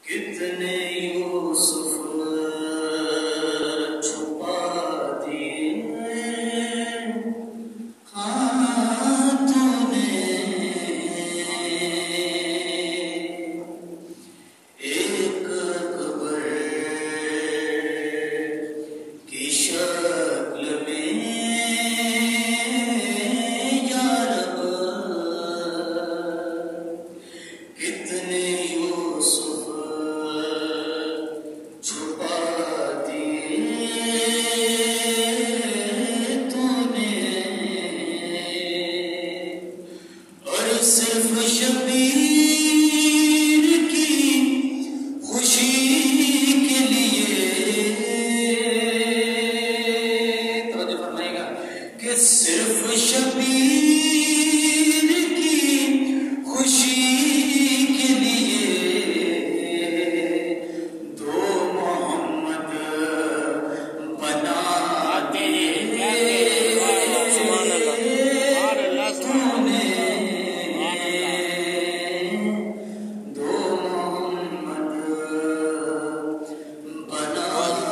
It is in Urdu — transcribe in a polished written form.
کتنے یوسف چھپا دیے ہاتھوں نے، ایک قبر کی شکل میں یا رب، کتنے یوسف چھپا دیے تو نے، اور صرف شبیر کی خوشی کے لیے، توجہ فرمائے گا کہ صرف شبیر کی خوشی کے لیے دو محمد بنا دیے تو نے، دو محمد بنا آپ